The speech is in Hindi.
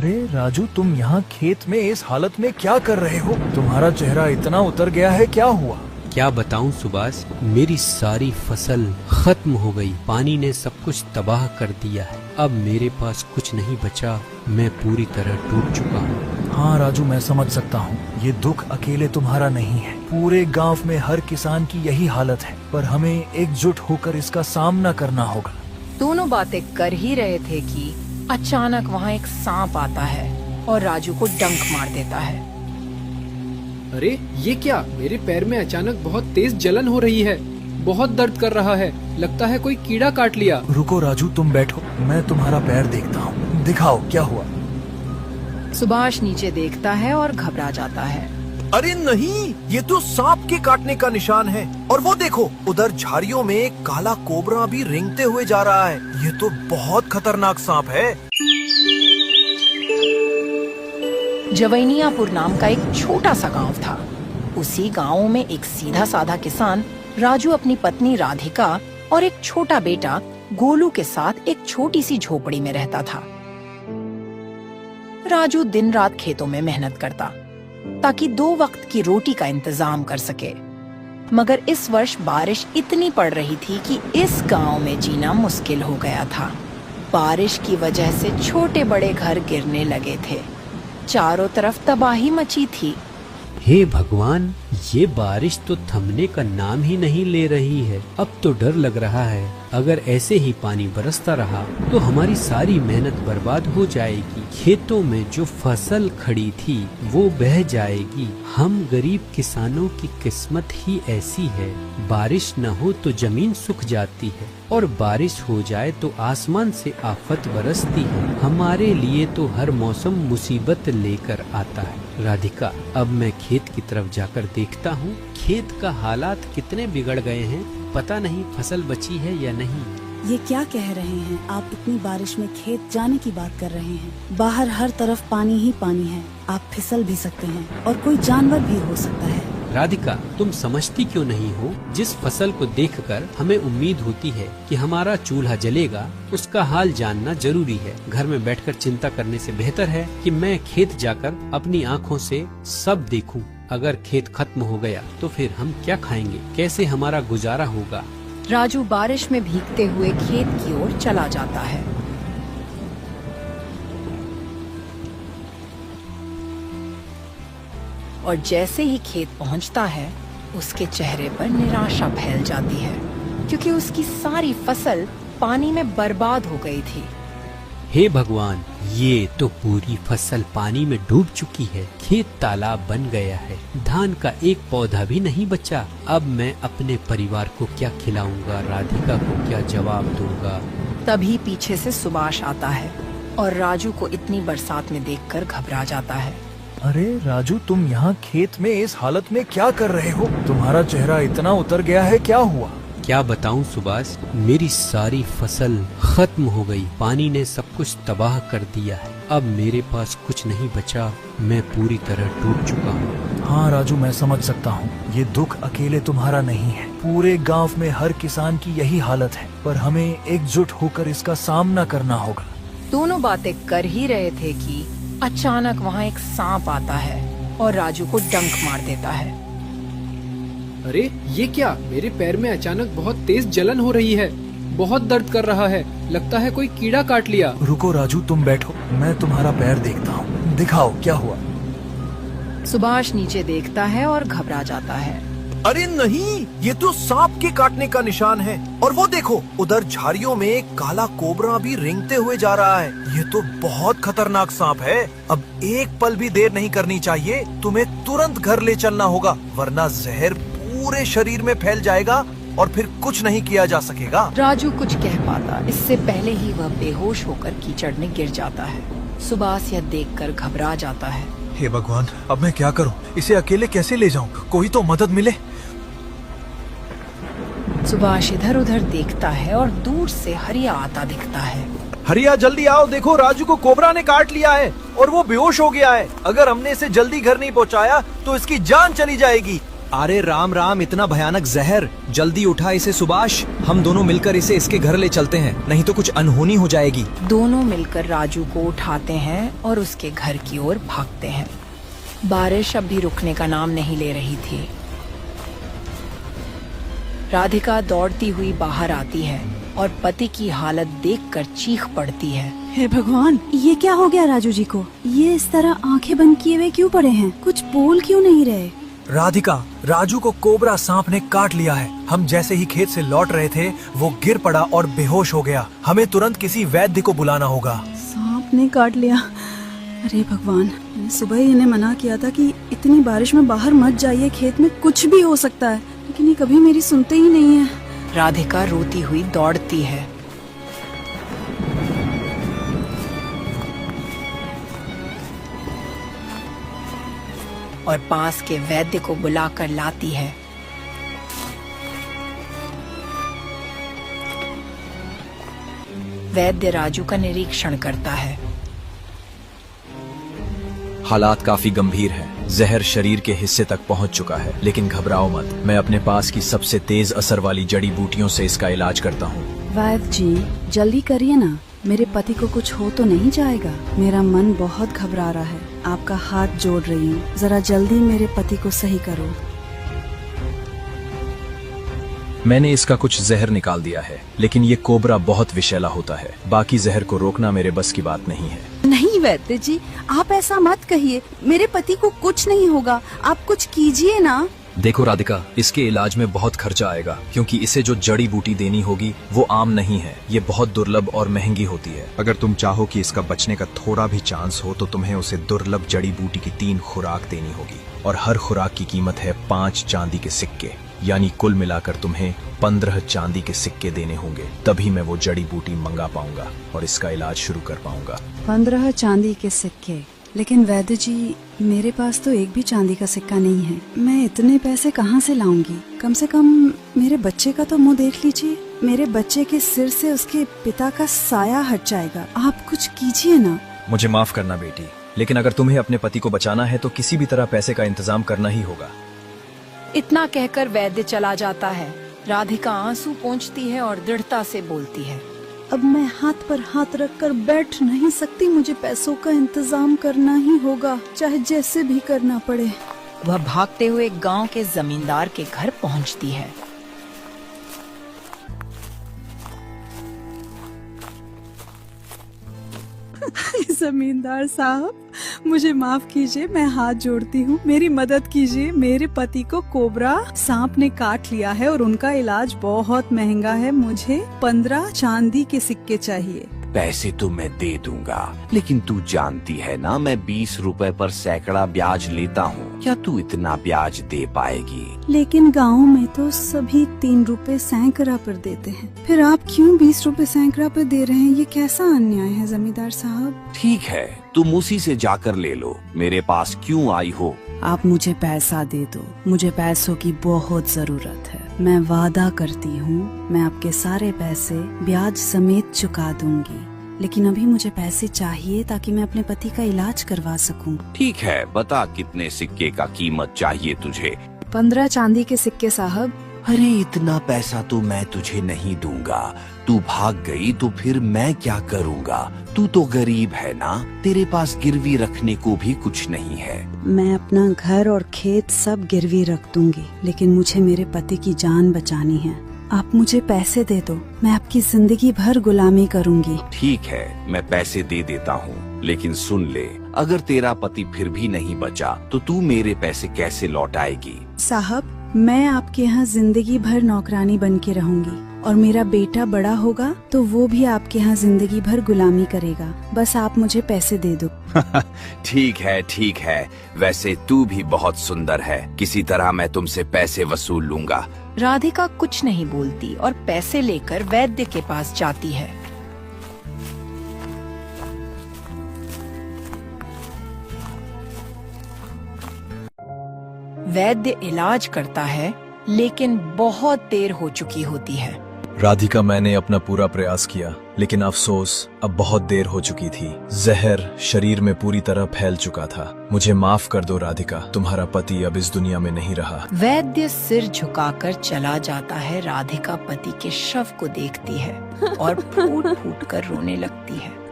अरे राजू, तुम यहाँ खेत में इस हालत में क्या कर रहे हो? तुम्हारा चेहरा इतना उतर गया है, क्या हुआ? क्या बताऊं सुभाष, मेरी सारी फसल खत्म हो गई। पानी ने सब कुछ तबाह कर दिया है। अब मेरे पास कुछ नहीं बचा, मैं पूरी तरह डूब चुका हूँ। हाँ राजू, मैं समझ सकता हूँ। ये दुख अकेले तुम्हारा नहीं है, पूरे गांव में हर किसान की यही हालत है। पर हमें एकजुट होकर इसका सामना करना होगा। दोनों बातें कर ही रहे थे कि अचानक वहाँ एक सांप आता है और राजू को डंक मार देता है। अरे ये क्या, मेरे पैर में अचानक बहुत तेज जलन हो रही है। बहुत दर्द कर रहा है, लगता है कोई कीड़ा काट लिया। रुको राजू, तुम बैठो, मैं तुम्हारा पैर देखता हूँ। दिखाओ क्या हुआ। सुभाष नीचे देखता है और घबरा जाता है। अरे नहीं, ये तो सांप के काटने का निशान है। और वो देखो, उधर झाड़ियों में एक काला कोबरा भी रेंगते हुए जा रहा है। ये तो बहुत खतरनाक सांप है। जवैनियापुर नाम का एक छोटा सा गांव था। उसी गांव में एक सीधा साधा किसान राजू अपनी पत्नी राधिका और एक छोटा बेटा गोलू के साथ एक छोटी सी झोपड़ी में रहता था। राजू दिन रात खेतों में मेहनत करता ताकि 2 वक्त की रोटी का इंतजाम कर सके। मगर इस वर्ष बारिश इतनी पड़ रही थी कि इस गांव में जीना मुश्किल हो गया था। बारिश की वजह से छोटे बड़े घर गिरने लगे थे। चारों तरफ तबाही मची थी। हे भगवान, ये बारिश तो थमने का नाम ही नहीं ले रही है। अब तो डर लग रहा है, अगर ऐसे ही पानी बरसता रहा तो हमारी सारी मेहनत बर्बाद हो जाएगी। खेतों में जो फसल खड़ी थी वो बह जाएगी। हम गरीब किसानों की किस्मत ही ऐसी है। बारिश न हो तो जमीन सूख जाती है और बारिश हो जाए तो आसमान से आफत बरसती है। हमारे लिए तो हर मौसम मुसीबत लेकर आता है। राधिका, अब मैं खेत की तरफ जाकर देखता हूँ, खेत का हालात कितने बिगड़ गए हैं। पता नहीं फसल बची है या नहीं। ये क्या कह रहे हैं आप? इतनी बारिश में खेत जाने की बात कर रहे हैं। बाहर हर तरफ पानी ही पानी है। आप फिसल भी सकते हैं और कोई जानवर भी हो सकता है। राधिका, तुम समझती क्यों नहीं हो? जिस फसल को देखकर हमें उम्मीद होती है कि हमारा चूल्हा जलेगा, उसका हाल जानना जरूरी है। घर में बैठकर चिंता करने से बेहतर है कि मैं खेत जाकर अपनी आँखों से सब देखूं। अगर खेत खत्म हो गया तो फिर हम क्या खाएंगे? कैसे हमारा गुजारा होगा? राजू बारिश में भीगते हुए खेत की ओर चला जाता है। और जैसे ही खेत पहुंचता है, उसके चेहरे पर निराशा फैल जाती है, क्योंकि उसकी सारी फसल पानी में बर्बाद हो गई थी। हे भगवान, ये तो पूरी फसल पानी में डूब चुकी है। खेत तालाब बन गया है। धान का एक पौधा भी नहीं बचा। अब मैं अपने परिवार को क्या खिलाऊंगा? राधिका को क्या जवाब दूंगा? तभी पीछे से सुभाष आता है और राजू को इतनी बरसात में देखकर घबरा जाता है। अरे राजू, तुम यहाँ खेत में इस हालत में क्या कर रहे हो? तुम्हारा चेहरा इतना उतर गया है, क्या हुआ? क्या बताऊं सुभाष, मेरी सारी फसल खत्म हो गई। पानी ने सब कुछ तबाह कर दिया है। अब मेरे पास कुछ नहीं बचा, मैं पूरी तरह डूब चुका हूँ। हाँ राजू, मैं समझ सकता हूँ। ये दुख अकेले तुम्हारा नहीं है, पूरे गांव में हर किसान की यही हालत है। पर हमें एकजुट होकर इसका सामना करना होगा। दोनों बातें कर ही रहे थे कि अचानक वहाँ एक सांप आता है और राजू को डंक मार देता है। अरे ये क्या, मेरे पैर में अचानक बहुत तेज जलन हो रही है। बहुत दर्द कर रहा है, लगता है कोई कीड़ा काट लिया। रुको राजू, तुम बैठो, मैं तुम्हारा पैर देखता हूँ। दिखाओ क्या हुआ। सुभाष नीचे देखता है और घबरा जाता है। अरे नहीं, ये तो सांप के काटने का निशान है। और वो देखो, उधर झाड़ियों में एक काला कोबरा भी रेंगते हुए जा रहा है। ये तो बहुत खतरनाक सांप है। अब एक पल भी देर नहीं करनी चाहिए। तुम्हें तुरंत घर ले चलना होगा, वरना जहर पूरे शरीर में फैल जाएगा और फिर कुछ नहीं किया जा सकेगा। राजू कुछ कह पाता, इससे पहले ही वह बेहोश होकर कीचड़ में गिर जाता है। सुभाष यह देखकर घबरा जाता है। हे भगवान, अब मैं क्या करूं? इसे अकेले कैसे ले जाऊं? कोई तो मदद मिले। सुभाष इधर उधर देखता है और दूर से हरिया आता दिखता है। हरिया, जल्दी आओ, देखो राजू को कोबरा ने काट लिया है और वो बेहोश हो गया है। अगर हमने इसे जल्दी घर नहीं पहुंचाया तो इसकी जान चली जाएगी। अरे राम राम, इतना भयानक जहर! जल्दी उठा इसे सुभाष, हम दोनों मिलकर इसे इसके घर ले चलते हैं, नहीं तो कुछ अनहोनी हो जाएगी। दोनों मिलकर राजू को उठाते हैं और उसके घर की ओर भागते हैं। बारिश अब भी रुकने का नाम नहीं ले रही थी। राधिका दौड़ती हुई बाहर आती है और पति की हालत देखकर चीख पड़ती है। हे भगवान, ये क्या हो गया राजू जी को? ये इस तरह आंखें बंद किए हुए क्यों पड़े हैं? कुछ बोल क्यों नहीं रहे? राधिका, राजू को कोबरा सांप ने काट लिया है। हम जैसे ही खेत से लौट रहे थे वो गिर पड़ा और बेहोश हो गया। हमें तुरंत किसी वैद्य को बुलाना होगा। सांप ने काट लिया। अरे भगवान, मैंने सुबह ही इन्हें मना किया था कि इतनी बारिश में बाहर मत जाइए, खेत में कुछ भी हो सकता है, लेकिन ये कभी मेरी सुनते ही नहीं है। राधिका रोती हुई दौड़ती है। और पास के वैद्य को बुलाकर लाती है। वैद्य राजू का निरीक्षण करता है। हालात काफी गंभीर हैं। जहर शरीर के हिस्से तक पहुंच चुका है, लेकिन घबराओ मत, मैं अपने पास की सबसे तेज असर वाली जड़ी बूटियों से इसका इलाज करता हूँ। वैद्य जी, जल्दी करिए ना, मेरे पति को कुछ हो तो नहीं जाएगा। मेरा मन बहुत घबरा रहा है, आपका हाथ जोड़ रही हूँ, जरा जल्दी मेरे पति को सही करो। मैंने इसका कुछ जहर निकाल दिया है, लेकिन ये कोबरा बहुत विषैला होता है। बाकी जहर को रोकना मेरे बस की बात नहीं है। नहीं वैद्य जी, आप ऐसा मत कहिए, मेरे पति को कुछ नहीं होगा, आप कुछ कीजिए ना। देखो राधिका, इसके इलाज में बहुत खर्चा आएगा, क्योंकि इसे जो जड़ी बूटी देनी होगी वो आम नहीं है, ये बहुत दुर्लभ और महंगी होती है। अगर तुम चाहो कि इसका बचने का थोड़ा भी चांस हो तो तुम्हें उसे दुर्लभ जड़ी बूटी की 3 खुराक देनी होगी, और हर खुराक की कीमत है 5 चांदी के सिक्के, यानी कुल मिलाकर तुम्हें 15 चांदी के सिक्के देने होंगे। तभी मैं वो जड़ी बूटी मंगा पाऊंगा और इसका इलाज शुरू कर पाऊंगा। 15 चांदी के सिक्के? लेकिन वैद्य जी, मेरे पास तो एक भी चांदी का सिक्का नहीं है, मैं इतने पैसे कहाँ से लाऊंगी? कम से कम मेरे बच्चे का तो मुंह देख लीजिए, मेरे बच्चे के सिर से उसके पिता का साया हट जाएगा। आप कुछ कीजिए ना। मुझे माफ करना बेटी, लेकिन अगर तुम्हें अपने पति को बचाना है तो किसी भी तरह पैसे का इंतजाम करना ही होगा। इतना कहकर वैद्य चला जाता है। राधिका आंसू पोंछती है और दृढ़ता से बोलती है, अब मैं हाथ पर हाथ रखकर बैठ नहीं सकती, मुझे पैसों का इंतजाम करना ही होगा, चाहे जैसे भी करना पड़े। वह भागते हुए गांव के जमींदार के घर पहुंचती है। जमींदार साहब, मुझे माफ कीजिए, मैं हाथ जोड़ती हूँ, मेरी मदद कीजिए। मेरे पति को कोबरा सांप ने काट लिया है और उनका इलाज बहुत महंगा है। मुझे 15 चांदी के सिक्के चाहिए। पैसे तो मैं दे दूंगा, लेकिन तू जानती है ना, मैं 20 रुपए पर सैकड़ा ब्याज लेता हूँ। क्या तू इतना ब्याज दे पाएगी? लेकिन गांव में तो सभी 3 रुपए सैकड़ा पर देते हैं, फिर आप क्यों 20 रुपए सैकड़ा पर दे रहे हैं? ये कैसा अन्याय है जमींदार साहब। ठीक है, तुम उसी से जाकर ले लो, मेरे पास क्यों आई हो? आप मुझे पैसा दे दो, मुझे पैसों की बहुत जरूरत है। मैं वादा करती हूँ, मैं आपके सारे पैसे ब्याज समेत चुका दूंगी, लेकिन अभी मुझे पैसे चाहिए ताकि मैं अपने पति का इलाज करवा सकूं। ठीक है, बता कितने सिक्के का कीमत चाहिए तुझे? 15 चांदी के सिक्के साहब। अरे इतना पैसा तो मैं तुझे नहीं दूंगा, तू भाग गई तो फिर मैं क्या करूंगा? तू तो गरीब है ना, तेरे पास गिरवी रखने को भी कुछ नहीं है। मैं अपना घर और खेत सब गिरवी रख दूंगी, लेकिन मुझे मेरे पति की जान बचानी है। आप मुझे पैसे दे दो, मैं आपकी जिंदगी भर गुलामी करूंगी। ठीक है, मैं पैसे दे देता हूँ, लेकिन सुन ले, अगर तेरा पति फिर भी नहीं बचा तो तू मेरे पैसे कैसे लौटाएगी? साहब, मैं आपके यहाँ जिंदगी भर नौकरानी बन के रहूंगी, और मेरा बेटा बड़ा होगा तो वो भी आपके यहाँ जिंदगी भर गुलामी करेगा। बस आप मुझे पैसे दे दो। ठीक है, वैसे तू भी बहुत सुंदर है, किसी तरह मैं तुमसे पैसे वसूल लूंगा। राधिका कुछ नहीं बोलती और पैसे लेकर वैद्य के पास जाती है। वैद्य इलाज करता है, लेकिन बहुत देर हो चुकी होती है। राधिका, मैंने अपना पूरा प्रयास किया, लेकिन अफसोस अब बहुत देर हो चुकी थी। जहर शरीर में पूरी तरह फैल चुका था। मुझे माफ कर दो राधिका, तुम्हारा पति अब इस दुनिया में नहीं रहा। वैद्य सिर झुकाकर चला जाता है। राधिका पति के शव को देखती है और फूट फूट कर रोने लगती है।